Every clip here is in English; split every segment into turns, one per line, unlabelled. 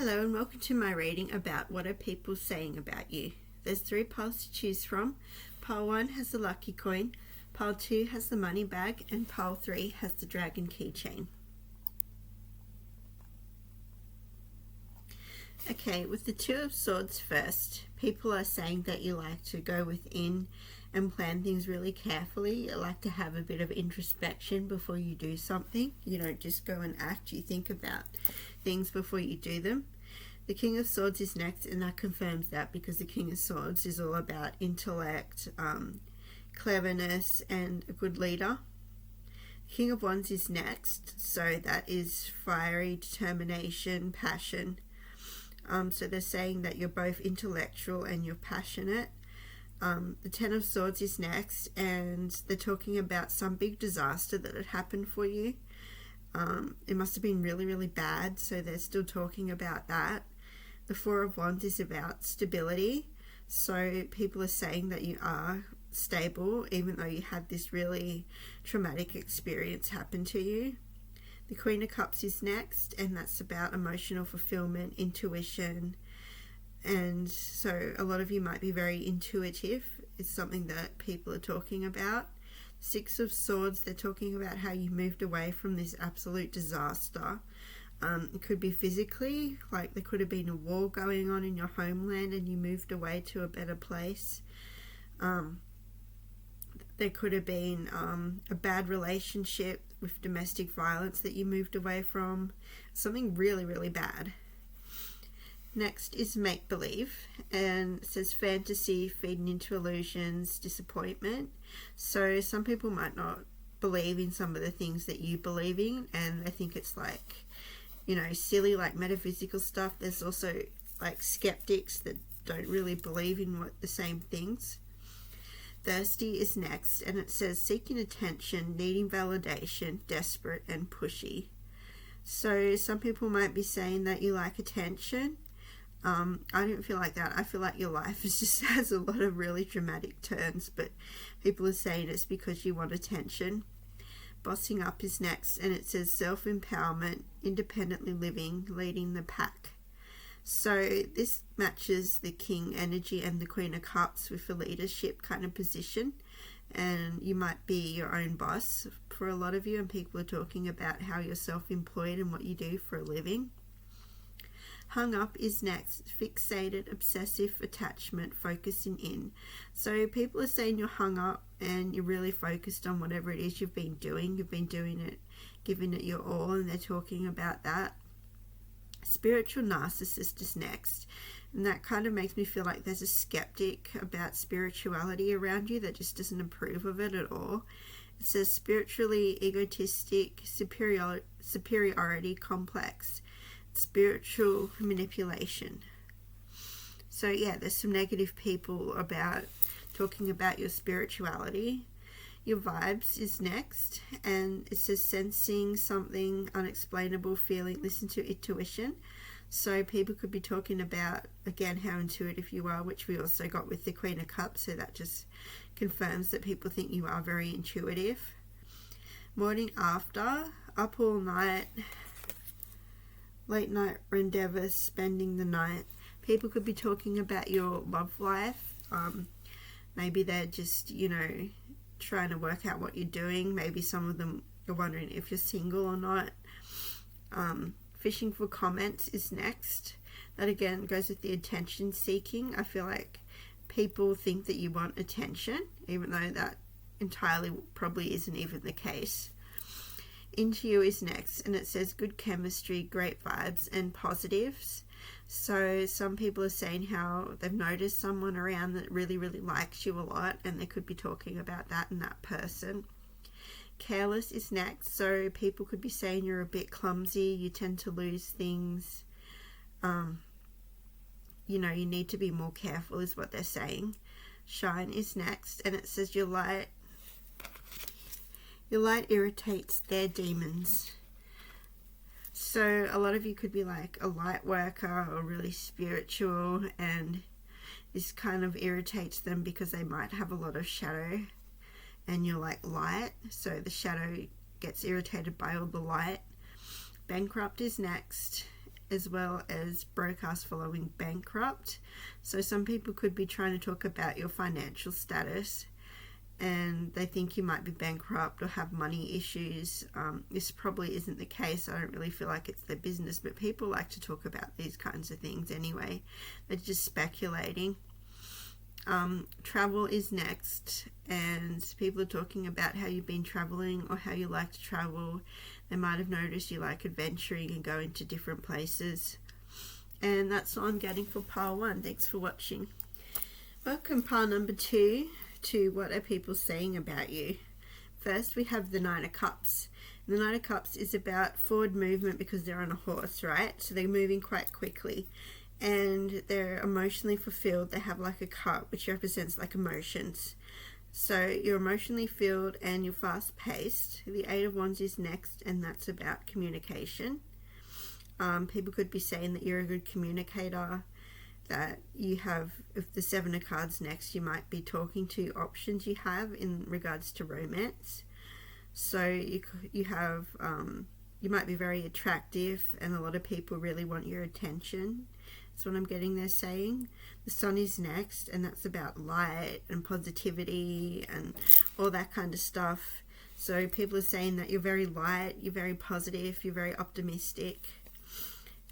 Hello and welcome to my reading about what are people saying about you. There's 3 piles to choose from. Pile 1 has the lucky coin, pile 2 has the money bag, and pile 3 has the dragon keychain. Okay, with the 2 of swords first, people are saying that you like to go within and plan things really carefully. You like to have a bit of introspection before you do something. You don't just go and act, you think about things before you do them. The King of Swords is next, and that confirms that because the King of Swords is all about intellect, cleverness, and a good leader. King of Wands is next, so that is fiery, determination, passion. So they're saying that you're both intellectual and you're passionate. The 10 of Swords is next, and they're talking about some big disaster that had happened for you. It must have been really, really bad, so they're still talking about that. The 4 of Wands is about stability, so people are saying that you are stable even though you had this really traumatic experience happen to you. The Queen of Cups is next, and that's about emotional fulfillment, intuition, and so a lot of you might be very intuitive. It's something that people are talking about. 6 of Swords, they're talking about how you moved away from this absolute disaster. It could be physically, like there could have been a war going on in your homeland and you moved away to a better place. There could have been a bad relationship with domestic violence that you moved away from. Something really, really bad. Next is make-believe, and it says fantasy, feeding into illusions, disappointment. So some people might not believe in some of the things that you believe in, and they think it's like, silly, like metaphysical stuff. There's also like skeptics that don't really believe in the same things. Thirsty is next, and it says seeking attention, needing validation, desperate, and pushy. So some people might be saying that you like attention. I don't feel like that. I feel like your life just has a lot of really dramatic turns, but people are saying it's because you want attention. Bossing up is next, and it says self-empowerment, independently living, leading the pack. So this matches the King energy and the Queen of Cups with a leadership kind of position, and you might be your own boss for a lot of you, and people are talking about how you're self-employed and what you do for a living. Hung up is next, fixated, obsessive, attachment, focusing in. So people are saying you're hung up and you're really focused on whatever it is you've been doing. You've been doing it, giving it your all, and they're talking about that. Spiritual narcissist is next, and that kind of makes me feel like there's a skeptic about spirituality around you that just doesn't approve of it at all. It says spiritually egotistic, superiority complex, spiritual manipulation. So yeah, there's some negative people about talking about your spirituality. Your vibes is next, and it says sensing something unexplainable, feeling, listen to intuition. So people could be talking about, again, how intuitive you are, which we also got with the Queen of Cups, so that just confirms that people think you are very intuitive. Morning after, up all night, late night endeavours, spending the night. People could be talking about your love life. Maybe they're just, trying to work out what you're doing. Maybe some of them are wondering if you're single or not. Fishing for comments is next. That again goes with the attention seeking. I feel like people think that you want attention, even though that entirely probably isn't even the case. Into you is next, and it says good chemistry, great vibes, and positives. So some people are saying how they've noticed someone around that really, really likes you a lot, and they could be talking about that and that person. Careless is next, so people could be saying you're a bit clumsy, you tend to lose things. You need to be more careful is what they're saying. Shine is next, and it says your light irritates their demons. So a lot of you could be like a light worker or really spiritual, and this kind of irritates them because they might have a lot of shadow and you're like light, so the shadow gets irritated by all the light. Bankrupt is next, as well as broadcast following bankrupt. So some people could be trying to talk about your financial status, and they think you might be bankrupt or have money issues. This probably isn't the case. I don't really feel like it's their business, but people like to talk about these kinds of things anyway. They're just speculating. Travel is next, and people are talking about how you've been traveling or how you like to travel. They might have noticed you like adventuring and going to different places. And that's all I'm getting for pile 1. Thanks for watching. Welcome pile number 2 to what are people saying about you. First we have the Nine of Cups. The Nine of Cups is about forward movement because they're on a horse, right? So they're moving quite quickly. And they're emotionally fulfilled. They have like a cup which represents like emotions. So you're emotionally filled and you're fast paced. The Eight of Wands is next, and that's about communication. People could be saying that you're a good communicator, that you have, if the Seven of Cards next, you might be talking to options you have in regards to romance. So you have, you might be very attractive and a lot of people really want your attention. That's what I'm getting there saying. The Sun is next, and that's about light and positivity and all that kind of stuff. So people are saying that you're very light, you're very positive, you're very optimistic.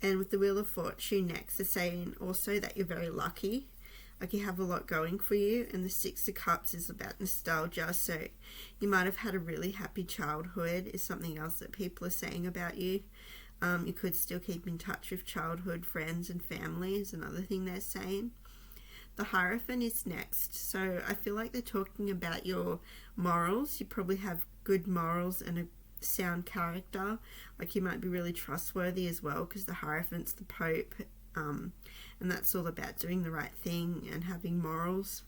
And with the Wheel of Fortune next, they're saying also that you're very lucky, like you have a lot going for you. And the Six of Cups is about nostalgia, so you might have had a really happy childhood is something else that people are saying about you. You could still keep in touch with childhood friends and family is another thing they're saying. The Hierophant is next. So I feel like they're talking about your morals. You probably have good morals and a sound character. Like you might be really trustworthy as well, because the Hierophant's the Pope. And that's all about doing the right thing and having morals.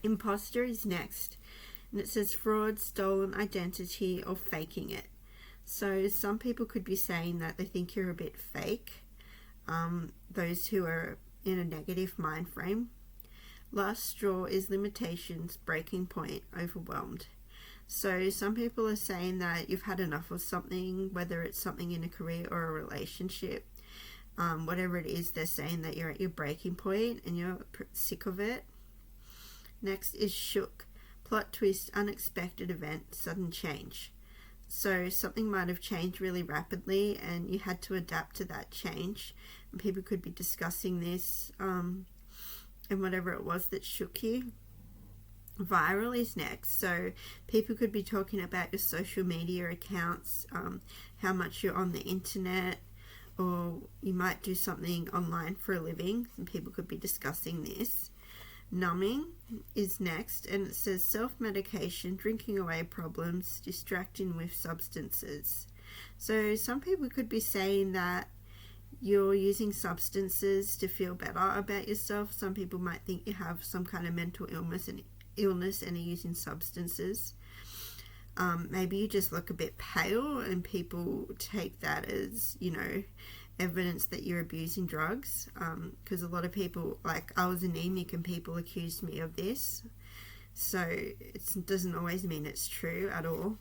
Imposter is next. And it says fraud, stolen identity, or faking it. So some people could be saying that they think you're a bit fake, those who are in a negative mind frame. Last straw is limitations, breaking point, overwhelmed. So some people are saying that you've had enough of something, whether it's something in a career or a relationship. Whatever it is, they're saying that you're at your breaking point and you're sick of it. Next is shook, plot twist, unexpected event, sudden change. So something might have changed really rapidly and you had to adapt to that change. And people could be discussing this and whatever it was that shook you. Viral is next. So people could be talking about your social media accounts, how much you're on the internet, or you might do something online for a living, and people could be discussing this. Numbing is next, and it says self-medication, drinking away problems, distracting with substances. So some people could be saying that you're using substances to feel better about yourself. Some people might think you have some kind of mental illness and are using substances. Maybe you just look a bit pale and people take that as, evidence that you're abusing drugs, because a lot of people, like I was anemic and people accused me of this, so it doesn't always mean it's true at all.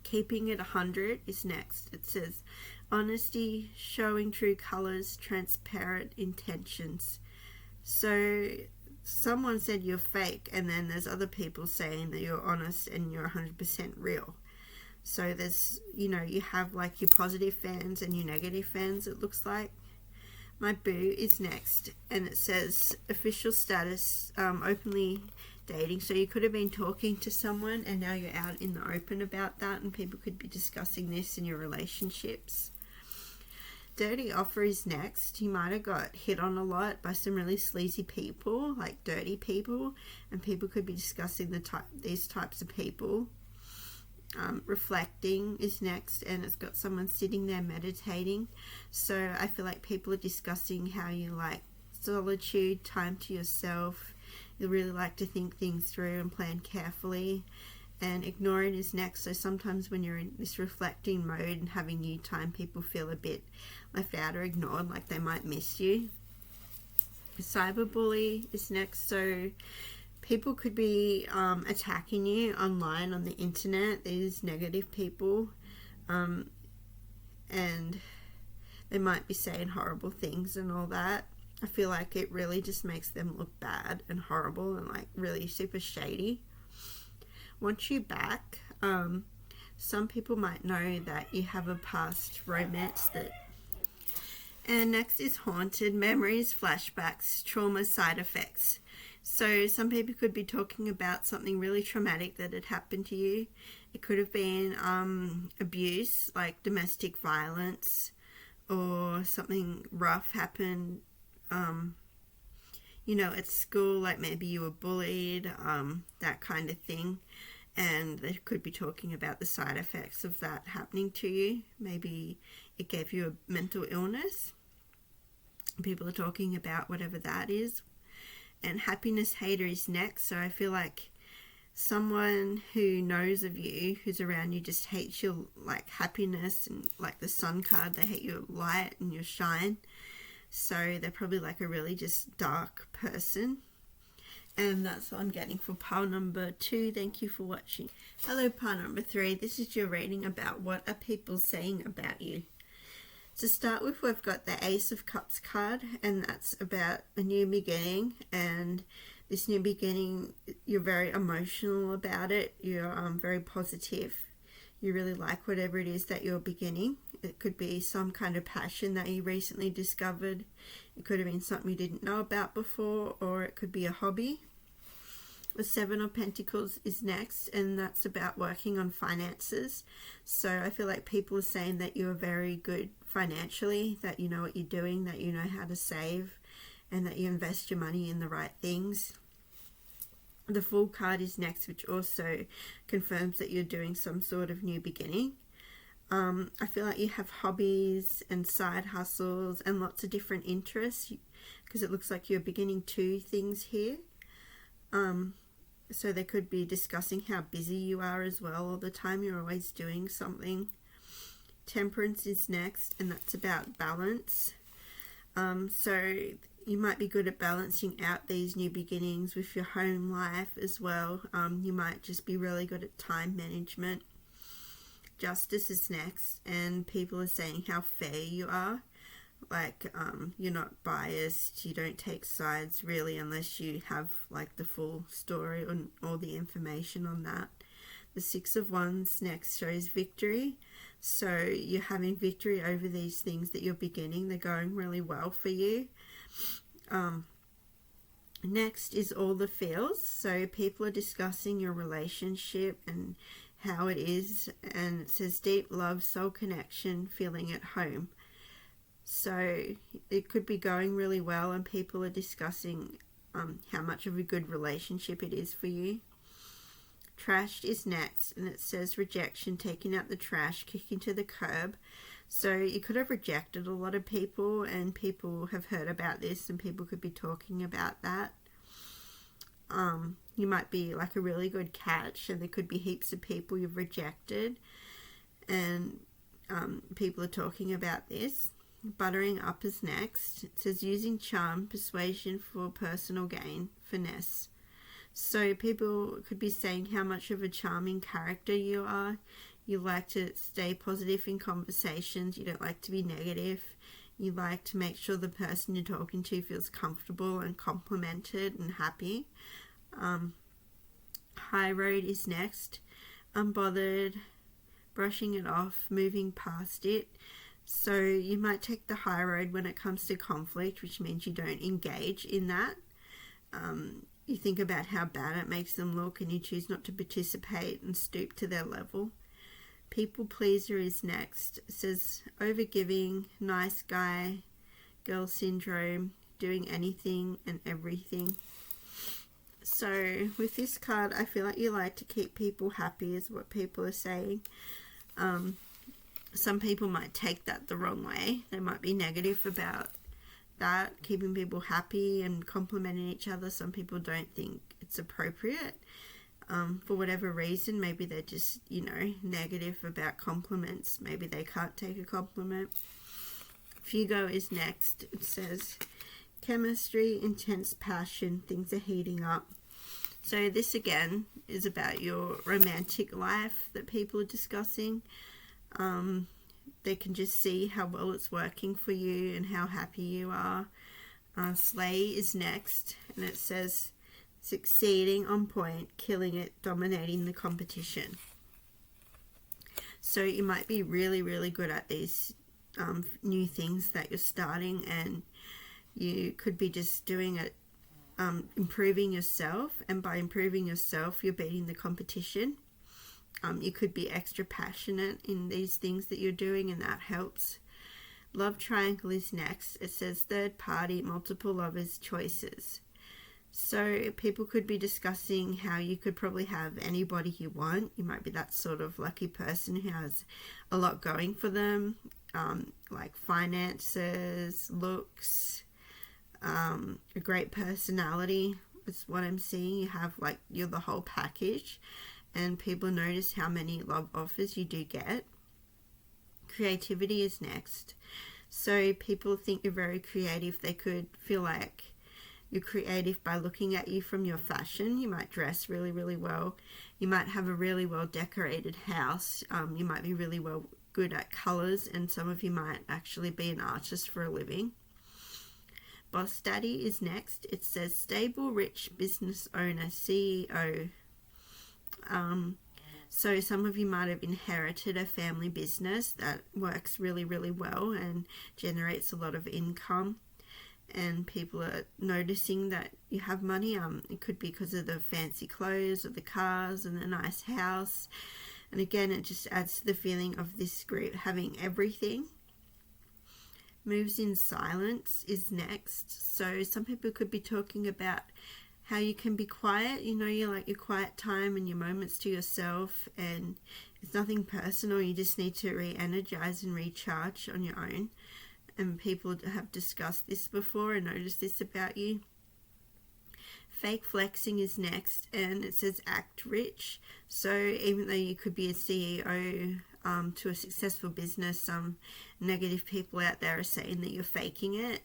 Keeping it 100 is next. It says honesty, showing true colors, transparent intentions. So someone said you're fake, and then there's other people saying that you're honest and you're 100% real. So there's, you have like your positive fans and your negative fans, it looks like. My boo is next, and it says official status, openly dating. So you could have been talking to someone and now you're out in the open about that, and people could be discussing this in your relationships. Dirty offer is next. You might have got hit on a lot by some really sleazy people, like dirty people, and people could be discussing these types of people. Reflecting is next, and it's got someone sitting there meditating. So I feel like people are discussing how you like solitude, time to yourself. You really like to think things through and plan carefully. And ignoring is next. So sometimes when you're in this reflecting mode and having you time, people feel a bit left out or ignored, like they might miss you. Cyberbully is next. So people could be attacking you online on the internet, these negative people, and they might be saying horrible things and all that. I feel like it really just makes them look bad and horrible and like really super shady. Want you back. Some people might know that you have a past romance that. And next is haunted memories, flashbacks, trauma side effects. So some people could be talking about something really traumatic that had happened to you. It could have been abuse, like domestic violence, or something rough happened, at school, like maybe you were bullied, that kind of thing. And they could be talking about the side effects of that happening to you. Maybe it gave you a mental illness. People are talking about whatever that is. And happiness hater is next. So I feel like someone who knows of you, who's around you, just hates your like happiness, and like the sun card, they hate your light and your shine. So they're probably like a really just dark person. And that's what I'm getting for pile number 2. Thank you for watching. Hello, pile number 3. This is your reading about what are people saying about you. To start with, we've got the Ace of Cups card, and that's about a new beginning. And this new beginning, you're very emotional about it. You're very positive. You really like whatever it is that you're beginning. It could be some kind of passion that you recently discovered. It could have been something you didn't know about before, or it could be a hobby. The Seven of Pentacles is next, and that's about working on finances. So I feel like people are saying that you're very good financially, that you know what you're doing, that you know how to save, and that you invest your money in the right things. The Fool card is next, which also confirms that you're doing some sort of new beginning. I feel like you have hobbies and side hustles and lots of different interests, because it looks like you're beginning 2 things here. So they could be discussing how busy you are as well all the time. You're always doing something. Temperance is next, and that's about balance. So you might be good at balancing out these new beginnings with your home life as well. You might just be really good at time management. Justice is next, and people are saying how fair you are. Like, you're not biased, you don't take sides really unless you have like the full story and all the information on that. The Six of Wands next shows victory. So you're having victory over these things that you're beginning. They're going really well for you. Next is all the feels. So people are discussing your relationship and how it is. And it says deep love, soul connection, feeling at home. So it could be going really well, and people are discussing how much of a good relationship it is for you. Trashed is next, and it says rejection, taking out the trash, kicking to the curb. So you could have rejected a lot of people, and people have heard about this, and people could be talking about that. You might be like a really good catch, and there could be heaps of people you've rejected, and people are talking about this. Buttering up is next. It says using charm, persuasion for personal gain, finesse. So people could be saying how much of a charming character you are. You like to stay positive in conversations. You don't like to be negative. You like to make sure the person you're talking to feels comfortable and complimented and happy. High road is next. Unbothered, brushing it off, moving past it. So you might take the high road when it comes to conflict, which means you don't engage in that. You think about how bad it makes them look, and you choose not to participate and stoop to their level. People pleaser is next. It says overgiving, nice guy, girl syndrome, doing anything and everything. So with this card, I feel like you like to keep people happy is what people are saying. Some people might take that the wrong way. They might be negative about that, keeping people happy and complimenting each other. Some people don't think it's appropriate for whatever reason. Maybe they're just, negative about compliments. Maybe they can't take a compliment. Fugo is next. It says chemistry, intense passion, things are heating up. So this again is about your romantic life that people are discussing. they can just see how well it's working for you and how happy you are. Slay is next, and it says succeeding on point, killing it, dominating the competition. So you might be really, really good at these new things that you're starting, and you could be just doing it, improving yourself, and by improving yourself, you're beating the competition. You could be extra passionate in these things that you're doing, and that helps. Love triangle is next. It says third party, multiple lovers, choices. So people could be discussing how you could probably have anybody you want. You might be that sort of lucky person who has a lot going for them, like finances, looks, a great personality is what I'm seeing. You have you're the whole package, and people notice how many love offers you do get. Creativity is next. So people think you're very creative. They could feel like you're creative by looking at you from your fashion. You might dress really, really well. You might have a really well decorated house. You might be really good at colours, and some of you might actually be an artist for a living. Boss Daddy is next. It says stable, rich business owner, CEO. So some of you might have inherited a family business that works really, really well and generates a lot of income, and people are noticing that you have money. It could be because of the fancy clothes or the cars and the nice house, and again, it just adds to the feeling of this group having everything. Moves in silence is next. So some people could be talking about how you can be quiet, you like your quiet time and your moments to yourself, and it's nothing personal. You just need to re-energize and recharge on your own. And people have discussed this before and noticed this about you. Fake flexing is next, and it says act rich. So even though you could be a CEO to a successful business, some negative people out there are saying that you're faking it.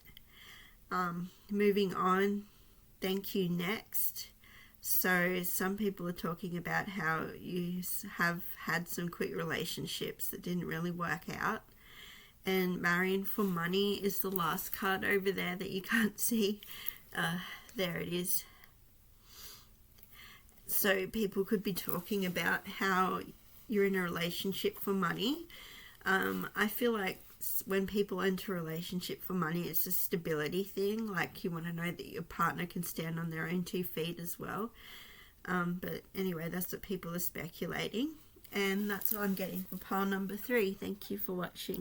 Moving on. Thank you next. So some people are talking about how you have had some quick relationships that didn't really work out. And marrying for money is the last card over there that you can't see. There it is. So people could be talking about how you're in a relationship for money. I feel like when people enter a relationship for money, it's a stability thing. Like, you want to know that your partner can stand on their own 2 feet as well. But anyway, that's what people are speculating. And that's what I'm getting for pile number 3. Thank you for watching.